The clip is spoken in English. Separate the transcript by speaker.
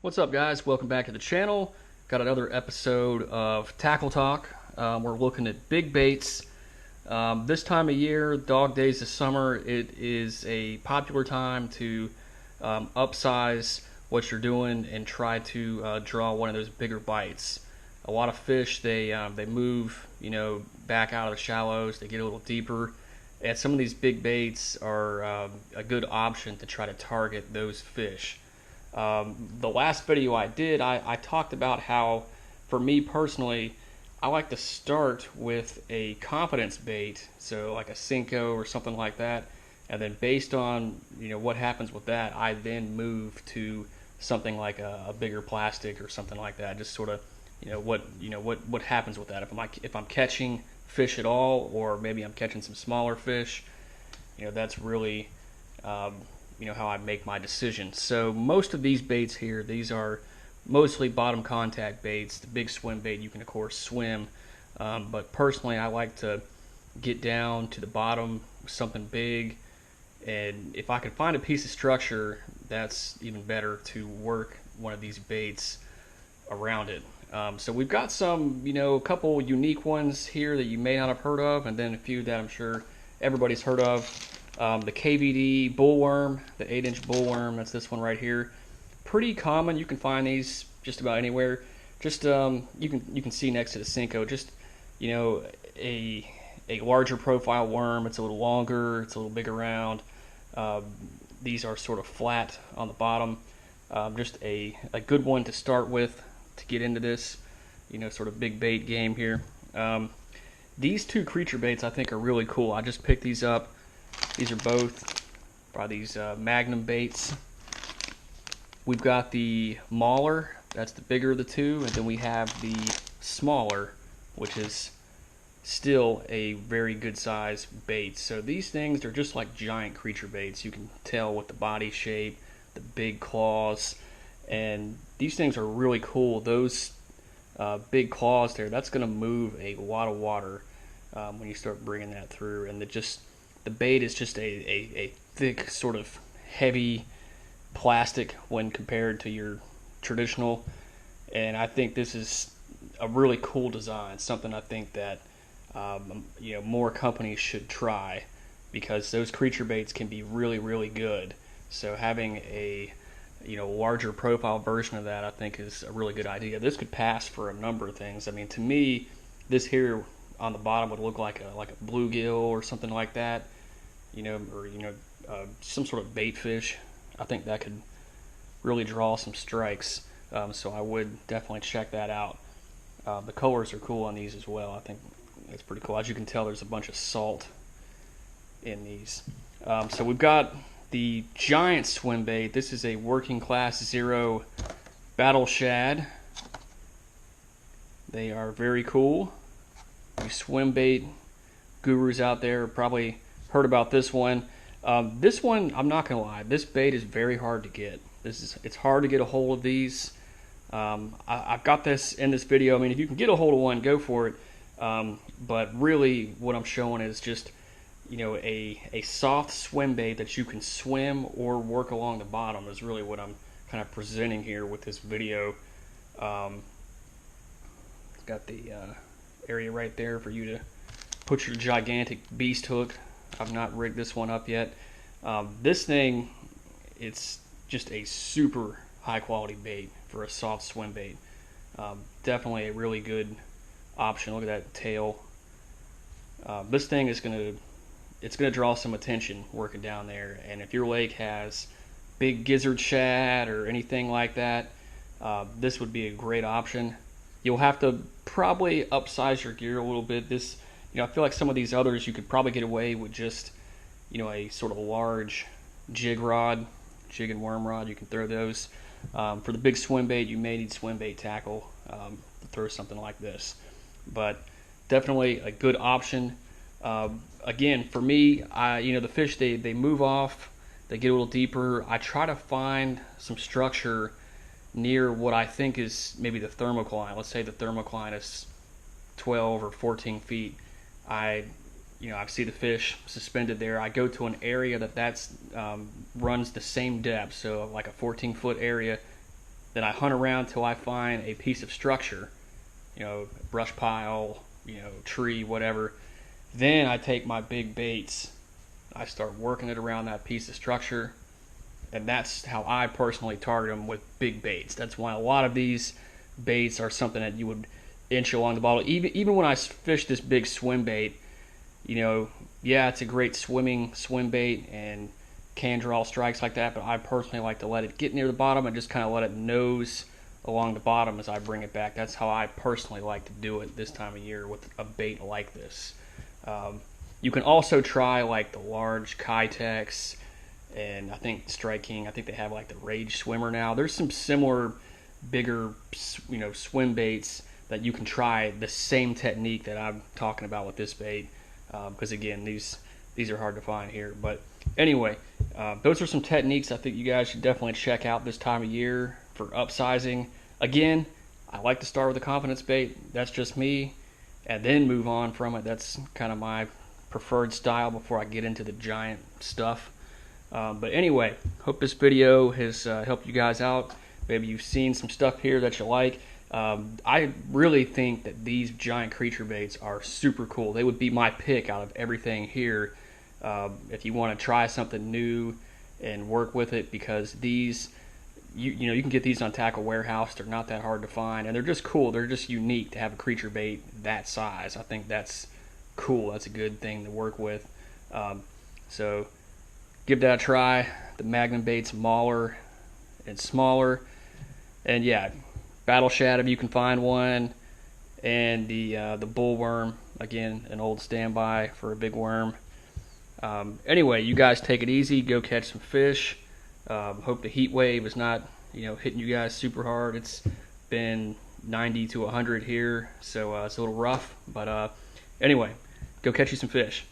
Speaker 1: What's up, guys? Welcome back to the channel. Got another episode of Tackle Talk. We're looking at big baits. This time of year, dog days of summer, it is a popular time to upsize what you're doing and try to draw one of those bigger bites. A lot of fish, they move, back out of the shallows. They get a little deeper, and some of these big baits are a good option to try to target those fish. The last video I did, I talked about how, for me personally, I like to start with a confidence bait, so like a Cinco or something like that, and then based on what happens with that, I then move to something like a bigger plastic or something like that. Just sort of, what happens with that. If I'm catching fish at all, or maybe I'm catching some smaller fish, that's really how I make my decisions. So most of these baits here, these are mostly bottom contact baits. The big swim bait, you can of course swim, but personally I like to get down to the bottom with something big, and if I can find a piece of structure, that's even better to work one of these baits around it. So we've got some, a couple unique ones here that you may not have heard of, and then a few that I'm sure everybody's heard of. The KVD bullworm, the 8-inch bullworm, that's this one right here. Pretty common. You can find these just about anywhere. Just you can see next to the Cinco, just a larger profile worm. It's a little longer. It's a little big around. These are sort of flat on the bottom. Just a good one to start with to get into this sort of big bait game here. These two creature baits I think are really cool. I just picked these up. These are both by these Magnum baits. We've got the Mauler, that's the bigger of the two, and then we have the smaller, which is still a very good size bait. So these things are just like giant creature baits. You can tell with the body shape, the big claws, and these things are really cool. Those big claws there, that's going to move a lot of water when you start bringing that through, and the bait is just a thick, sort of heavy plastic when compared to your traditional. And I think this is a really cool design, something I think that more companies should try, because those creature baits can be really, really good. So having a larger profile version of that, I think, is a really good idea. This could pass for a number of things. I mean, to me, this here on the bottom would look like a bluegill or something like that, or some sort of bait fish. I think that could really draw some strikes. So I would definitely check that out. The colors are cool on these as well. I think it's pretty cool. As you can tell, there's a bunch of salt in these. So we've got the giant swim bait. This is a working class 0 battle shad. They are very cool. You swim bait gurus out there have probably heard about this one. This one, I'm not gonna lie, this bait is very hard to get. It's hard to get a hold of these. I've got this in this video. I mean, if you can get a hold of one, go for it. But really, what I'm showing is just a soft swim bait that you can swim or work along the bottom is really what I'm kind of presenting here with this video. It's got the area right there for you to put your gigantic beast hook. I've not rigged this one up yet. This thing, it's just a super high quality bait for a soft swim bait. Definitely a really good option. Look at that tail. This thing is gonna draw some attention working down there, and if your lake has big gizzard shad or anything like that, this would be a great option. You'll have to probably upsize your gear a little bit. I feel like some of these others you could probably get away with just, a sort of large jig and worm rod. You can throw those. For the big swim bait, you may need swim bait tackle to throw something like this. But definitely a good option. Again, for me, the fish, they move off, they get a little deeper. I try to find some structure near what I think is maybe the thermocline. Let's say the thermocline is 12 or 14 feet. I see the fish suspended there. I go to an area that's runs the same depth, so like a 14-foot area, Then I hunt around till I find a piece of structure, brush pile, tree, whatever. Then I take my big baits, I start working it around that piece of structure, and that's how I personally target them with big baits. That's why a lot of these baits are something that you would inch along the bottle. Even when I fish this big swim bait, yeah, it's a great swim bait and can draw strikes like that, but I personally like to let it get near the bottom and just kind of let it nose along the bottom as I bring it back. That's how I personally like to do it this time of year with a bait like this. You can also try like the large Kitex, and I think Strike King, I think they have like the Rage Swimmer now. There's some similar bigger swim baits that you can try the same technique that I'm talking about with this bait, because again, these are hard to find here. But anyway, those are some techniques I think you guys should definitely check out this time of year for upsizing. Again, I like to start with a confidence bait. That's just me, and then move on from it. That's kind of my preferred style before I get into the giant stuff. But anyway, hope this video has helped you guys out. Maybe you've seen some stuff here that you like. I really think that these giant creature baits are super cool. They would be my pick out of everything here if you want to try something new and work with it, because these, you can get these on Tackle Warehouse. They're not that hard to find, and they're just cool. They're just unique to have a creature bait that size. I think that's cool. That's a good thing to work with. So give that a try. The Magnum baits, Mauler and smaller, and yeah, Battle Shad if you can find one, and the bullworm, again, an old standby for a big worm. Anyway, you guys take it easy. Go catch some fish. Hope the heat wave is not hitting you guys super hard. It's been 90 to 100 here, so it's a little rough. But anyway, go catch you some fish.